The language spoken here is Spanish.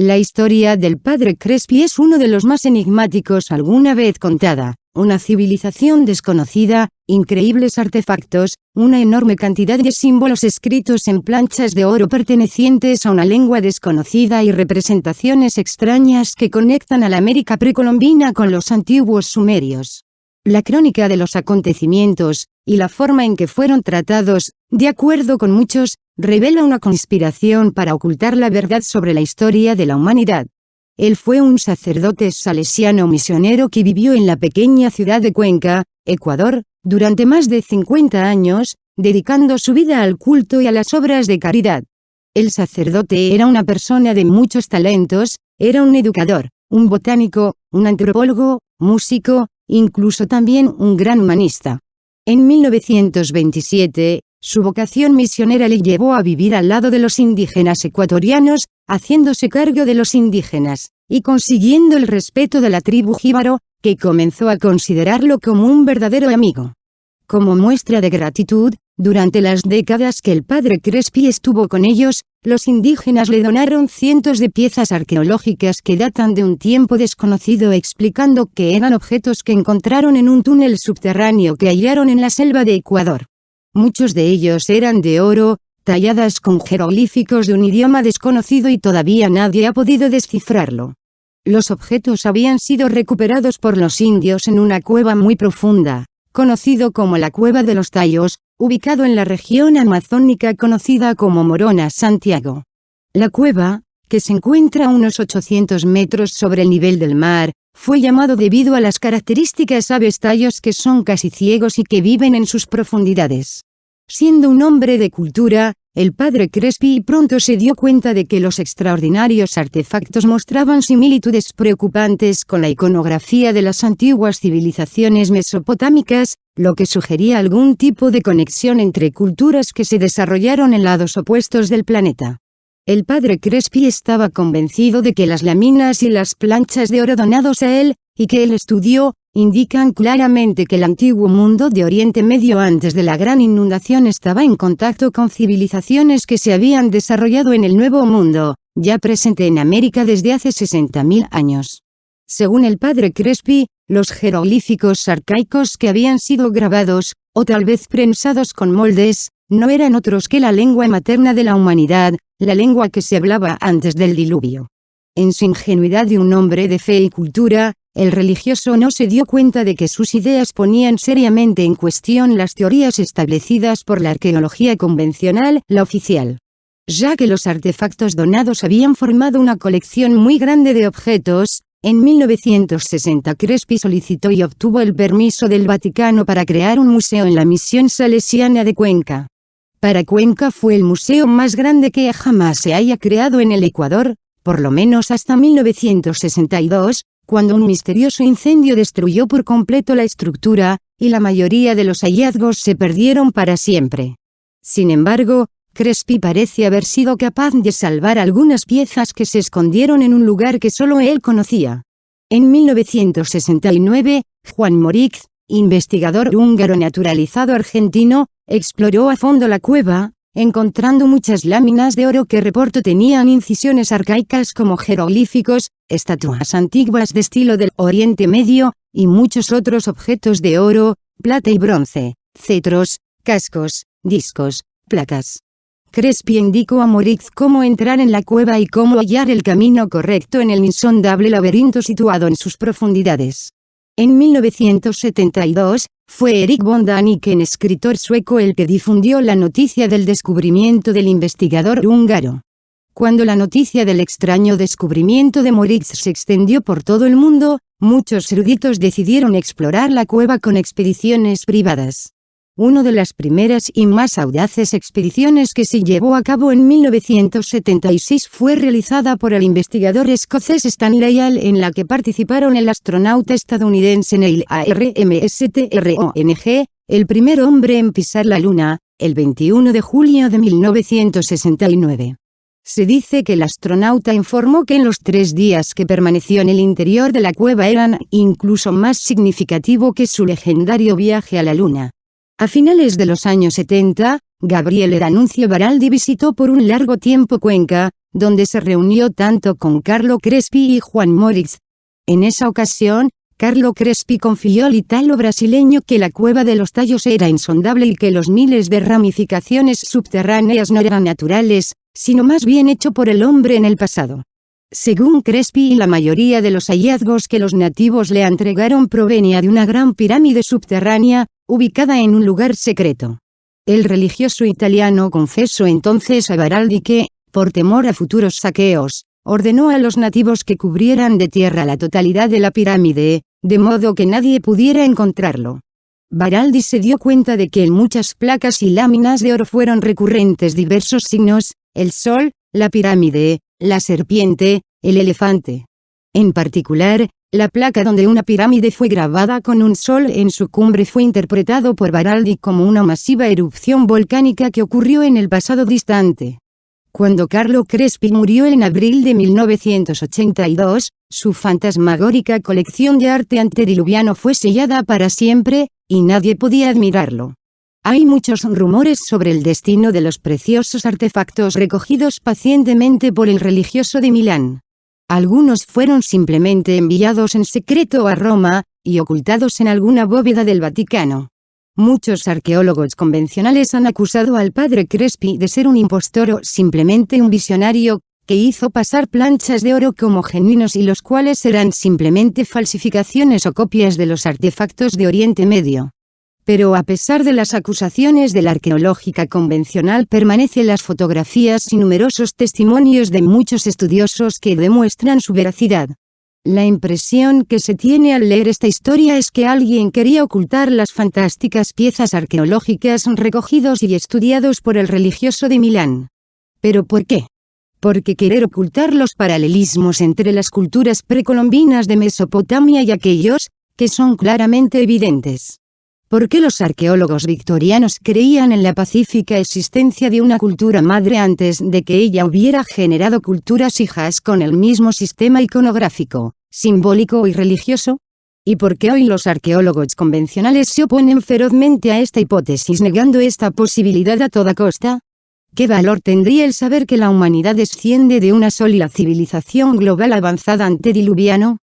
La historia del padre Crespi es uno de los más enigmáticos alguna vez contada. Una civilización desconocida, increíbles artefactos, una enorme cantidad de símbolos escritos en planchas de oro pertenecientes a una lengua desconocida y representaciones extrañas que conectan a la América precolombina con los antiguos sumerios. La crónica de los acontecimientos, y la forma en que fueron tratados, de acuerdo con muchos, revela una conspiración para ocultar la verdad sobre la historia de la humanidad. Él fue un sacerdote salesiano misionero que vivió en la pequeña ciudad de Cuenca, Ecuador, durante más de 50 años, dedicando su vida al culto y a las obras de caridad. El sacerdote era una persona de muchos talentos, era un educador, un botánico, un antropólogo, músico, incluso también un gran humanista. En 1927, su vocación misionera le llevó a vivir al lado de los indígenas ecuatorianos, haciéndose cargo de los indígenas, y consiguiendo el respeto de la tribu jíbaro, que comenzó a considerarlo como un verdadero amigo. Como muestra de gratitud, durante las décadas que el padre Crespi estuvo con ellos, los indígenas le donaron cientos de piezas arqueológicas que datan de un tiempo desconocido, explicando que eran objetos que encontraron en un túnel subterráneo que hallaron en la selva de Ecuador. Muchos de ellos eran de oro, talladas con jeroglíficos de un idioma desconocido y todavía nadie ha podido descifrarlo. Los objetos habían sido recuperados por los indios en una cueva muy profunda, conocido como la Cueva de los Tallos, ubicado en la región amazónica conocida como Morona, Santiago. La cueva, que se encuentra a unos 800 metros sobre el nivel del mar, fue llamado debido a las características aves tallos que son casi ciegos y que viven en sus profundidades. Siendo un hombre de cultura, el padre Crespi pronto se dio cuenta de que los extraordinarios artefactos mostraban similitudes preocupantes con la iconografía de las antiguas civilizaciones mesopotámicas, lo que sugería algún tipo de conexión entre culturas que se desarrollaron en lados opuestos del planeta. El padre Crespi estaba convencido de que las láminas y las planchas de oro donados a él, y que él estudió, indican claramente que el antiguo mundo de Oriente Medio antes de la gran inundación estaba en contacto con civilizaciones que se habían desarrollado en el Nuevo Mundo, ya presente en América desde hace 60.000 años. Según el padre Crespi, los jeroglíficos arcaicos que habían sido grabados, o tal vez prensados con moldes, no eran otros que la lengua materna de la humanidad, la lengua que se hablaba antes del diluvio. En su ingenuidad de un hombre de fe y cultura, el religioso no se dio cuenta de que sus ideas ponían seriamente en cuestión las teorías establecidas por la arqueología convencional, la oficial. Ya que los artefactos donados habían formado una colección muy grande de objetos, en 1960 Crespi solicitó y obtuvo el permiso del Vaticano para crear un museo en la misión salesiana de Cuenca. Para Cuenca fue el museo más grande que jamás se haya creado en el Ecuador, por lo menos hasta 1962, cuando un misterioso incendio destruyó por completo la estructura, y la mayoría de los hallazgos se perdieron para siempre. Sin embargo, Crespi parece haber sido capaz de salvar algunas piezas que se escondieron en un lugar que solo él conocía. En 1969, Juan Morix, investigador húngaro naturalizado argentino, exploró a fondo la cueva, encontrando muchas láminas de oro que reportó tenían incisiones arcaicas como jeroglíficos, estatuas antiguas de estilo del Oriente Medio, y muchos otros objetos de oro, plata y bronce, cetros, cascos, discos, placas. Crespi indicó a Morix cómo entrar en la cueva y cómo hallar el camino correcto en el insondable laberinto situado en sus profundidades. En 1972, fue Erik von Däniken, escritor sueco, el que difundió la noticia del descubrimiento del investigador húngaro. Cuando la noticia del extraño descubrimiento de Morix se extendió por todo el mundo, muchos eruditos decidieron explorar la cueva con expediciones privadas. Una de las primeras y más audaces expediciones que se llevó a cabo en 1976 fue realizada por el investigador escocés Stanley Hall, en la que participaron el astronauta estadounidense Neil Armstrong, el primer hombre en pisar la Luna, el 21 de julio de 1969. Se dice que el astronauta informó que en los 3 días que permaneció en el interior de la cueva eran incluso más significativo que su legendario viaje a la Luna. A finales de los años 70, Gabriele D'Annunzio Baraldi visitó por un largo tiempo Cuenca, donde se reunió tanto con Carlo Crespi y Juan Moritz. En esa ocasión, Carlo Crespi confió al italo brasileño que la cueva de los tallos era insondable y que los miles de ramificaciones subterráneas no eran naturales, sino más bien hecho por el hombre en el pasado. Según Crespi, la mayoría de los hallazgos que los nativos le entregaron provenía de una gran pirámide subterránea, ubicada en un lugar secreto. El religioso italiano confesó entonces a Baraldi que, por temor a futuros saqueos, ordenó a los nativos que cubrieran de tierra la totalidad de la pirámide, de modo que nadie pudiera encontrarlo. Baraldi se dio cuenta de que en muchas placas y láminas de oro fueron recurrentes diversos signos: el sol, la pirámide, la serpiente, el elefante. En particular, la placa donde una pirámide fue grabada con un sol en su cumbre fue interpretado por Baraldi como una masiva erupción volcánica que ocurrió en el pasado distante. Cuando Carlo Crespi murió en abril de 1982, su fantasmagórica colección de arte antediluviano fue sellada para siempre, y nadie podía admirarlo. Hay muchos rumores sobre el destino de los preciosos artefactos recogidos pacientemente por el religioso de Milán. Algunos fueron simplemente enviados en secreto a Roma, y ocultados en alguna bóveda del Vaticano. Muchos arqueólogos convencionales han acusado al padre Crespi de ser un impostor o simplemente un visionario, que hizo pasar planchas de oro como genuinos y los cuales eran simplemente falsificaciones o copias de los artefactos de Oriente Medio. Pero a pesar de las acusaciones de la arqueológica convencional, permanecen las fotografías y numerosos testimonios de muchos estudiosos que demuestran su veracidad. La impresión que se tiene al leer esta historia es que alguien quería ocultar las fantásticas piezas arqueológicas recogidos y estudiados por el religioso de Milán. ¿Pero por qué? Porque querer ocultar los paralelismos entre las culturas precolombinas de Mesopotamia y aquellos, que son claramente evidentes. ¿Por qué los arqueólogos victorianos creían en la pacífica existencia de una cultura madre antes de que ella hubiera generado culturas hijas con el mismo sistema iconográfico, simbólico y religioso? ¿Y por qué hoy los arqueólogos convencionales se oponen ferozmente a esta hipótesis, negando esta posibilidad a toda costa? ¿Qué valor tendría el saber que la humanidad desciende de una sólida civilización global avanzada antediluviano?